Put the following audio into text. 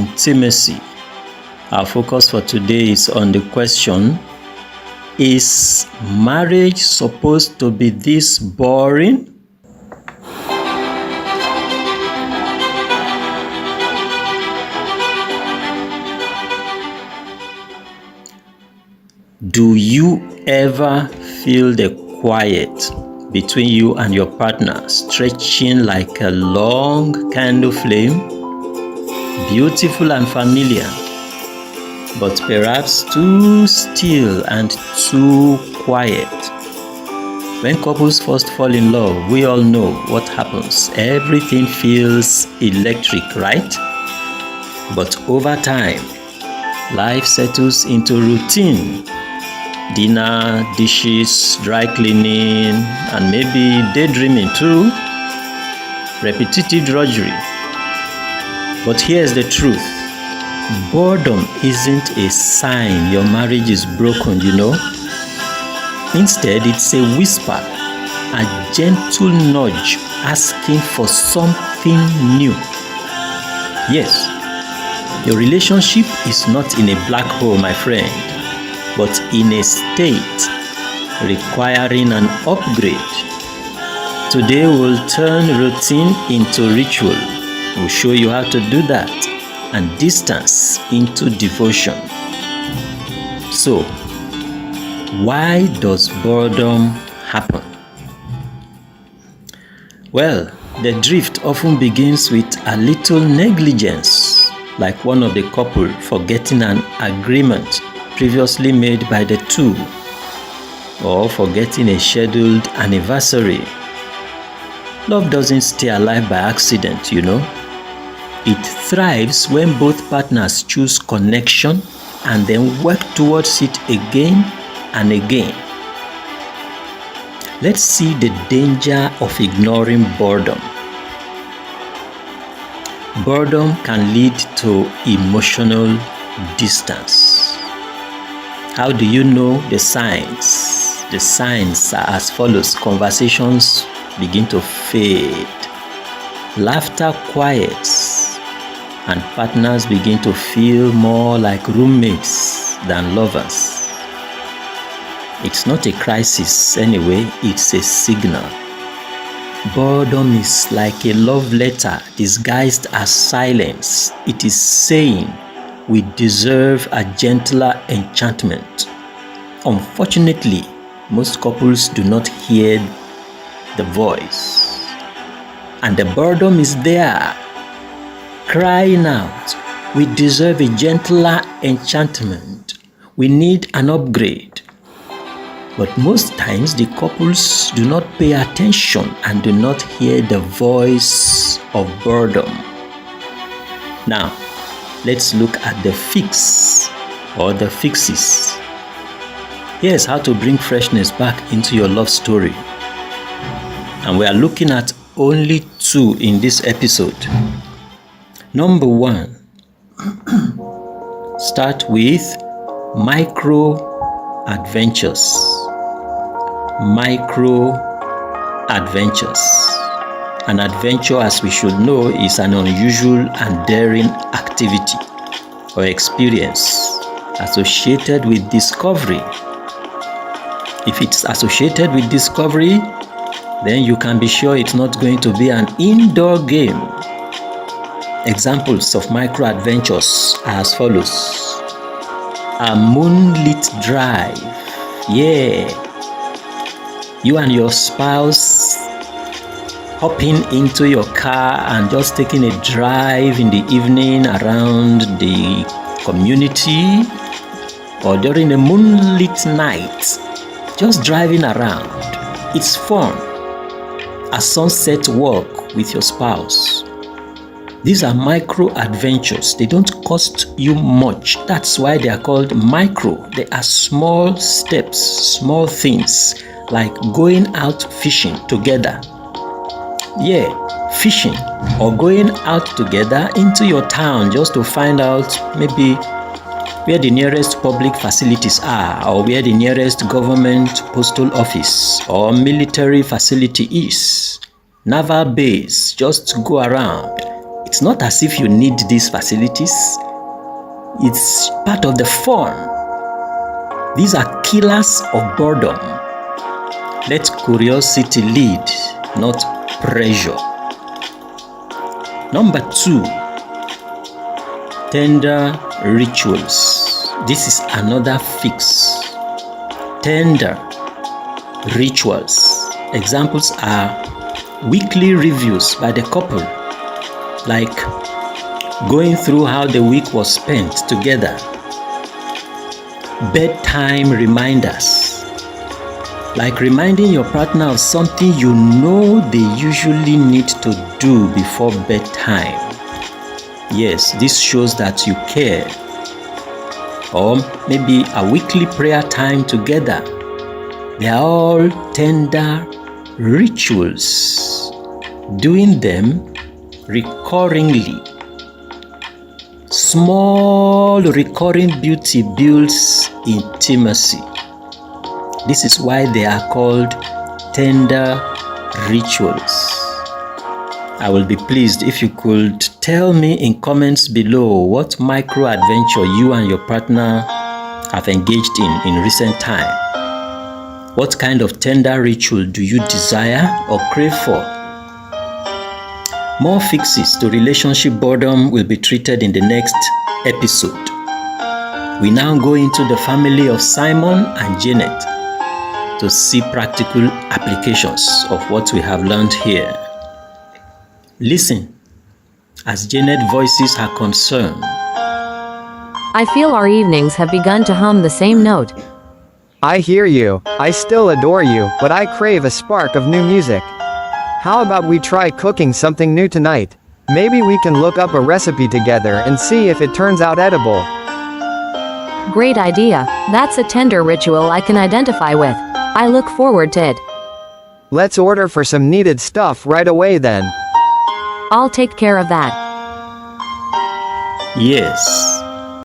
intimacy. Our focus for today is on the question, is marriage supposed to be this boring? Do you ever feel the quiet between you and your partner stretching like a long candle flame? Beautiful and familiar, but perhaps too still and too quiet. When couples first fall in love, we all know what happens. Everything feels electric, right? But over time, life settles into routine. Dinner, dishes, dry cleaning, and maybe daydreaming too. Repetitive drudgery. But here's the truth. Boredom isn't a sign your marriage is broken, you know. Instead, it's a whisper, a gentle nudge asking for something new. Yes, your relationship is not in a black hole, my friend, but in a state requiring an upgrade. Today we'll turn routine into ritual. We'll show you how to do that, and distance into devotion. So, why does boredom happen? Well, the drift often begins with a little negligence, like one of the couple forgetting an agreement previously made by the two, or forgetting a scheduled anniversary. Love doesn't stay alive by accident, you know. It thrives when both partners choose connection and then work towards it again and again. Let's see the danger of ignoring boredom. Boredom can lead to emotional distance. How do you know the signs? The signs are as follows. Conversations begin to fade. Laughter quiets, and partners begin to feel more like roommates than lovers. It's not a crisis anyway, it's a signal. Boredom is like a love letter disguised as silence. It is saying, we deserve a gentler enchantment. Unfortunately, most couples do not hear the voice. And the boredom is there, crying out, we deserve a gentler enchantment. We need an upgrade. But most times the couples do not pay attention and do not hear the voice of boredom. Now, let's look at the fix or the fixes. Here's how to bring freshness back into your love story. And we are looking at only two in this episode. Number one, start with micro adventures. Micro adventures. An adventure, as we should know, is an unusual and daring activity or experience associated with discovery. If it's associated with discovery, then you can be sure it's not going to be an indoor game. Examples of micro adventures are as follows. A moonlit drive. Yeah. You and your spouse hopping into your car and just taking a drive in the evening around the community, or during a moonlit night, just driving around. It's fun. A sunset walk with your spouse. These are micro adventures. They don't cost you much. That's why they are called micro. They are small steps, small things, like going out fishing together. Yeah, fishing, or going out together into your town just to find out maybe where the nearest public facilities are, or where the nearest government postal office or military facility is. Naval base, just go around. It's not as if you need these facilities. It's part of the fun. These are killers of boredom. Let curiosity lead, not pressure. Number 2, tender rituals. This is another fix. Tender rituals. Examples are weekly reviews by the couple, like going through how the week was spent together. Bedtime reminders, like reminding your partner of something you know they usually need to do before bedtime. Yes, this shows that you care. Or maybe a weekly prayer time together. They are all tender rituals. Doing them recurringly. Small recurring beauty builds intimacy. This is why they are called tender rituals. I will be pleased if you could tell me in comments below what micro adventure you and your partner have engaged in recent time. What kind of tender ritual do you desire or crave for? More fixes to relationship boredom will be treated in the next episode. We now go into the family of Simon and Janet to see practical applications of what we have learned here. Listen as Janet voices her concern. I feel our evenings have begun to hum the same note. I hear you. I still adore you, but I crave a spark of new music. How about we try cooking something new tonight? Maybe we can look up a recipe together and see if it turns out edible. Great idea. That's a tender ritual I can identify with. I look forward to it. Let's order for some needed stuff right away then. I'll take care of that. Yes,